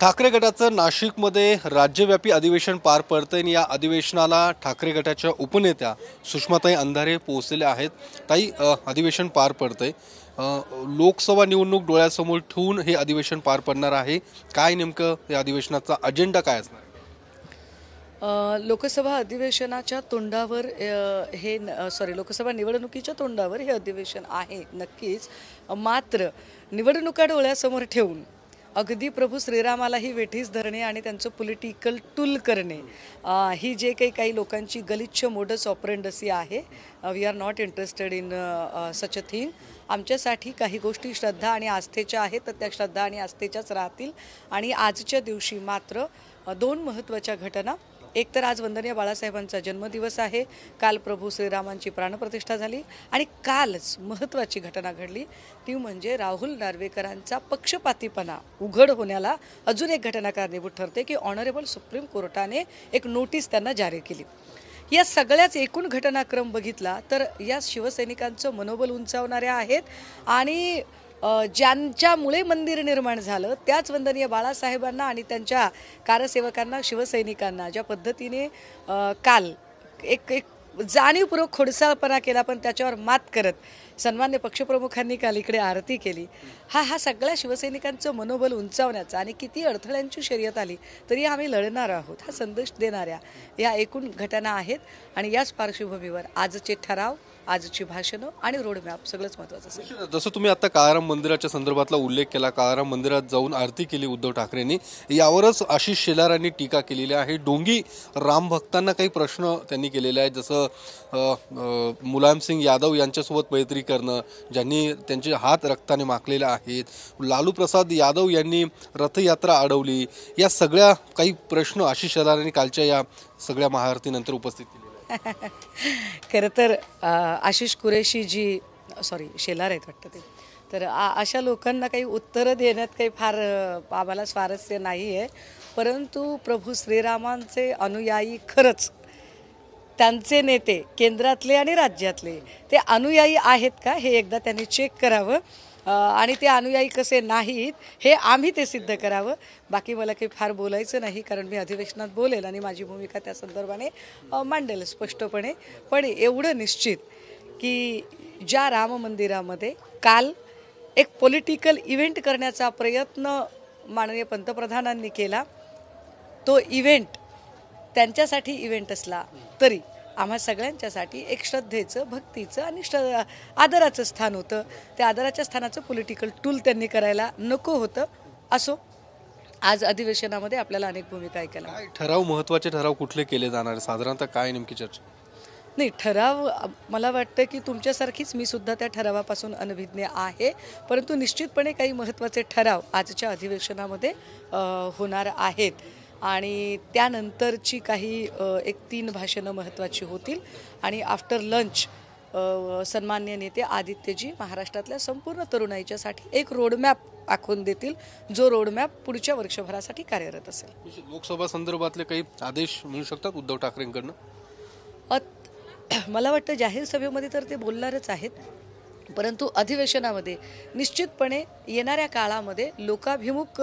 ठाकरे गटाचं नाशिकमध्ये राज्यव्यापी अधिवेशन पार पडतंय आणि या अधिवेशनाला ठाकरे गटाच्या उपनेत्या सुषमाताई अंधारे पोहोचलेल्या आहेत। ताई, अधिवेशन पार पडतंय, लोकसभा निवडणूक डोळ्यासमोर ठेवून हे अधिवेशन पार पडणार आहे। काय नेमकं या अधिवेशनाचा अजेंडा काय असणार? लोकसभा अधिवेशनाच्या तोंडावर लोकसभा निवडणुकीच्या तोंडावर हे अधिवेशन आहे नक्कीच। मात्र निवडणुका डोळ्यासमोर ठेवून अगदी प्रभू श्रीरामालाही वेठीस धरणे आणि त्यांचं पॉलिटिकल टूल करणे, ही जे काही लोकांची गलिच्छ मोडस ऑपरेंडसी आहे, we are not interested in such a thing. आमच्यासाठी काही गोष्टी श्रद्धा आणि आस्थेच्या आहेत, तर त्या श्रद्धा आणि आस्थेच्याच राहतील। आणि आजच्या दिवशी मात्र दोन महत्त्वाच्या घटना, एक तर आज वंदनीय बाळासाहेबांचा जन्मदिवस आहे, काल प्रभू श्रीरामांची प्राणप्रतिष्ठा झाली आणि कालच महत्त्वाची घटना घडली, ती म्हणजे राहुल नार्वेकरांचा पक्षपातीपणा उघड होण्याला अजून एक घटना कारणीभूत ठरते की ऑनरेबल सुप्रीम कोर्टाने एक नोटीस त्यांना जारी केली। या सगळ्याच एकूण घटनाक्रम बघितला तर या शिवसैनिकांचं मनोबल उंचावणाऱ्या आहेत आणि ज्यांच्यामुळे मंदिर निर्माण झालं त्याच वंदनीय बाळासाहेबांना आणि त्यांच्या कारसेवकांना, शिवसैनिकांना ज्या पद्धतीने काल एक जाणीवपूर्वक खोडसाळपणा केला, पण त्याच्यावर मात करत सन्मान्य पक्षप्रमुखांनी काल इकडे आरती केली, हा सगळ्या शिवसैनिकांचं मनोबल उंचावण्याचा आणि किती अडथळ्यांची शर्यत आली तरी आम्ही लढणार आहोत हा संदेश देणाऱ्या या एकूण घटना आहेत। आणि याच पार्श्वभूमीवर आजचे ठराव, आजची भाषणं आणि रोडमॅप सगळंच महत्त्वाचं असेल। जसं तुम्ही आता काळाराम मंदिराच्या संदर्भातला उल्लेख केला, काळाराम मंदिरात जाऊन आरती केली उद्धव ठाकरेंनी, यावरच आशिष शेलारांनी टीका केलेली आहे। डोंगी राम भक्तांना काही प्रश्न त्यांनी केलेले आहेत, जसं मुलायमसिंग यादव यांच्यासोबत मैत्री करणं, ज्यांनी त्यांचे हात रक्ताने माखलेले आहेत, लालू प्रसाद यादव यांनी रथयात्रा अडवली, या सगळ्या काही प्रश्न आशिष शेलारांनी कालच्या या सगळ्या महाआरतीनंतर उपस्थित केले। खरं तर आशिष कुरेशी जी शेलार आहेत वाटतं ते, तर अशा लोकांना काही उत्तरं देण्यात काही फार आम्हाला स्वारस्य नाही आहे, परंतु प्रभू श्रीरामांचे अनुयायी खरंच त्यांचे नेते केंद्रातले आणि राज्यातले ते अनुयायी आहेत का हे एकदा त्यांनी चेक करावं आणि ते अनुयायी कसे नाहीत हे आम्ही ते सिद्ध करावं। बाकी मला काही फार बोलायचं नाही, कारण मी अधिवेशनात बोलेल आणि माझी भूमिका त्या संदर्भाने मांडेल स्पष्टपणे। पण एवढं निश्चित की ज्या राम मंदिरामध्ये काल एक पॉलिटिकल इव्हेंट करण्याचा प्रयत्न माननीय पंतप्रधानांनी केला, तो इव्हेंट त्यांच्यासाठी इव्हेंट असला तरी आम्हा सगळ्यांच्यासाठी एक श्रद्धेचं, भक्तीचं आणि आदराचं स्थान होतं। त्या आदराच्या स्थानाचं पॉलिटिकल टूल त्यांनी करायला नको होतं। असो, आज अधिवेशनामध्ये आपल्याला अनेक भूमिका ऐकायला। काय ठराव, महत्त्वाचे ठराव कुठले केले जाणार, साधारणतः काय नेमकी चर्चा? नाही, ठराव मला वाटतं की तुमच्यासारखीच मी सुद्धा त्या ठरावापासून अनभिज्ञ आहे, परंतु निश्चितपणे काही महत्त्वाचे ठराव आजच्या अधिवेशनामध्ये होणार आहेत आणि त्यानंतरची काही एक 3 भाषणं महत्त्वाची होतील आणि आफ्टर लंच सन्मान्य नेते आदित्यजी महाराष्ट्रातल्या संपूर्ण तरुणाईच्यासाठी एक रोडमॅप आखून देतील, जो रोडमॅप पुढच्या वर्षभरासाठी कार्यरत असेल। लोकसभा संदर्भातले काही आदेश मिळू शकतात उद्धव ठाकरेंकडनं? मला वाटतं जाहीर सभेमध्ये तर ते बोलणारच आहेत, परंतु अधिवेशनामध्ये निश्चितपणे येणाऱ्या काळामध्ये लोकाभिमुख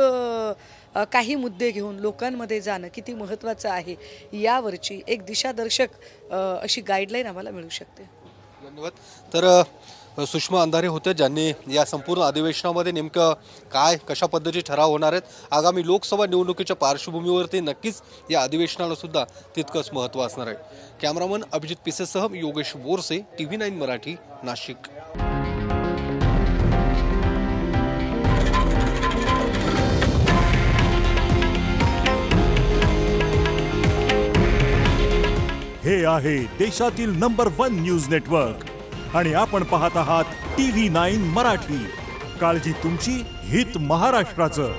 काही मुद्दे घेऊन लोकांमध्ये जाणं किती महत्त्वाचं आहे यावरची एक दिशादर्शक अशी गाईडलाईन आम्हाला मिळू शकते। धन्यवाद। तर सुषमा अंधारे होते, ज्यांनी या संपूर्ण अधिवेशनामध्ये नेमकं काय, कशा पद्धतीचे ठराव होणार आहेत, आगामी लोकसभा निवडणुकीच्या पार्श्वभूमीवरती नक्कीच या अधिवेशनाला सुद्धा तितकंच महत्त्व असणार आहे। कॅमेरामन अभिजित पिसेसह योगेश बोरसे, TV9 मराठी, नाशिक। हे आहे देशातील नंबर 1 न्यूज नेटवर्क आणि आपण पाहत आहात TV9 मराठी। काळजी तुमची, हित महाराष्ट्राचं।